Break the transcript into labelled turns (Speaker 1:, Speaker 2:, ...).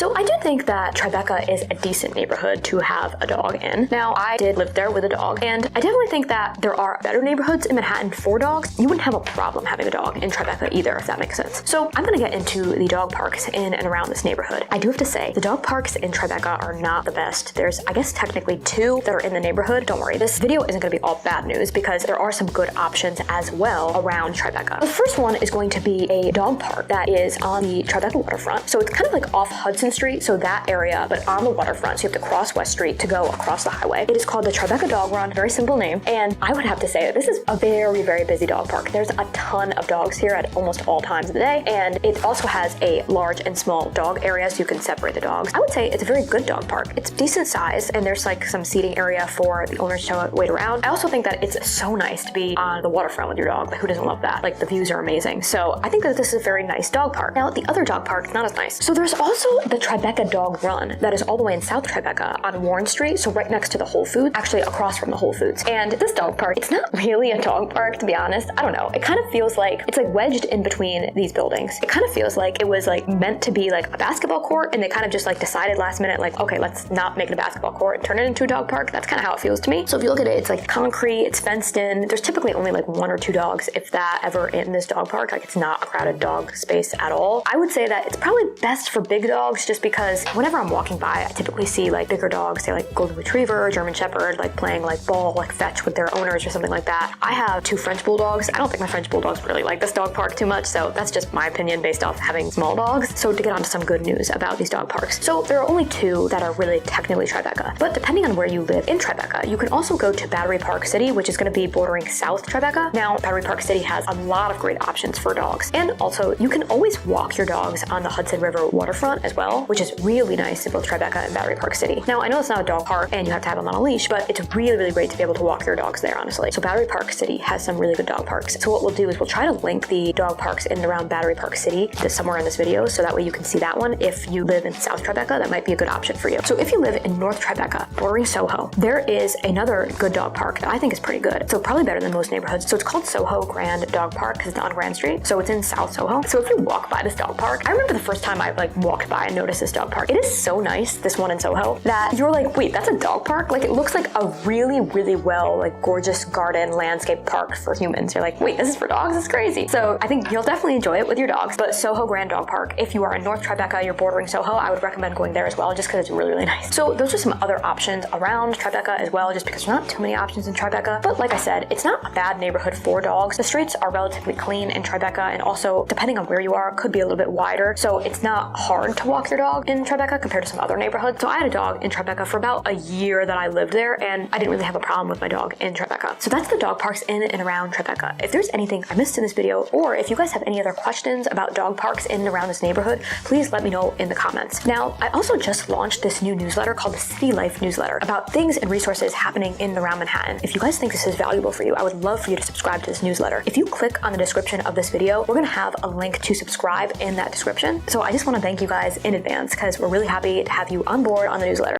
Speaker 1: So I do think that Tribeca is a decent neighborhood to have a dog in. Now, I did live there with a dog, and I definitely think that there are better neighborhoods in Manhattan for dogs. You wouldn't have a problem having a dog in Tribeca either, if that makes sense. So I'm gonna get into the dog parks in and around this neighborhood. I do have to say, the dog parks in Tribeca are not the best. There's, I guess, technically 2 that are in the neighborhood. Don't worry, this video isn't gonna be all bad news because there are some good options as well around Tribeca. The first one is going to be a dog park that is on the Tribeca waterfront. So it's kind of like off Hudson Street, so that area, but on the waterfront. So you have to cross West Street to go across the highway. It is called the Tribeca Dog Run, very simple name. And I would have to say that this is a very, very busy dog park. There's a ton of dogs here at almost all times of the day. And it also has a large and small dog area so you can separate the dogs. I would say it's a very good dog park. It's decent size and there's like some seating area for the owners to wait around. I also think that it's so nice to be on the waterfront with your dog. Like, who doesn't love that? Like, the views are amazing. So I think that this is a very nice dog park. Now, the other dog park is not as nice. So there's also the Tribeca Dog Run that is all the way in South Tribeca on Warren Street, so right next to the Whole Foods, actually across from the Whole Foods. And this dog park, it's not really a dog park, to be honest. I don't know. It kind of feels like it's like wedged in between these buildings. It kind of feels like it was like meant to be like a basketball court, and they kind of just like decided last minute, like, okay, let's not make it a basketball court and turn it into a dog park. That's kind of how it feels to me. So if you look at it, it's like concrete, it's fenced in. There's typically only like 1 or 2 dogs, if that, ever in this dog park. Like, it's not a crowded dog space at all. I would say that it's probably best for big dogs just because whenever I'm walking by, I typically see like bigger dogs, say like Golden Retriever, German Shepherd, like playing like ball, like fetch with their owners or something like that. I have 2 French Bulldogs. I don't think my French Bulldogs really like this dog park too much, so that's just my opinion based off having small dogs. So to get on to some good news about these dog parks. So there are only 2 that are really technically Tribeca, but depending on where you live in Tribeca, you can also go to Battery Park City, which is going to be bordering South Tribeca. Now, Battery Park City has a lot of great options for dogs, and also you can always walk your dogs on the Hudson River waterfront as well, which is really nice in both Tribeca and Battery Park City. Now, I know it's not a dog park and you have to have them on a leash, but it's really, really great to be able to walk your dogs there, honestly. So Battery Park City has some really good dog parks. So what we'll do is we'll try to link the dog parks in and around Battery Park City to somewhere in this video, so that way you can see that one. If you live in South Tribeca, that might be a good option for you. So if you live in North Tribeca, bordering Soho, there is another good dog park that I think is pretty good. So probably better than most neighborhoods. So it's called Soho Grand Dog Park because it's on Grand Street. So it's in South Soho. So if you walk by this dog park, I remember the first time I like walked by and noticed this dog park. It is so nice, this one in Soho, that you're like, wait, that's a dog park? Like, it looks like a really, really well, like, gorgeous garden landscape park for humans. You're like, wait, this is for dogs? It's crazy. So I think you'll definitely enjoy it with your dogs. But Soho Grand Dog Park, if you are in North Tribeca, you're bordering Soho, I would recommend going there as well, just because it's really, really nice. So those are some other options around Tribeca as well, just because there's not too many options in Tribeca. But like I said, it's not a bad neighborhood for dogs. The streets are relatively clean in Tribeca, and also, depending on where you are, could be a little bit wider. So it's not hard to walk your dog in Tribeca compared to some other neighborhoods. So I had a dog in Tribeca for about a year that I lived there, and I didn't really have a problem with my dog in Tribeca. So that's the dog parks in and around Tribeca. If there's anything I missed in this video, or if you guys have any other questions about dog parks in and around this neighborhood, please let me know in the comments. Now, I also just launched this new newsletter called the City Life Newsletter about things and resources happening in and around Manhattan. If you guys think this is valuable for you, I would love for you to subscribe to this newsletter. If you click on the description of this video, we're gonna have a link to subscribe in that description. So I just wanna thank you guys in advance because we're really happy to have you on board on the newsletter.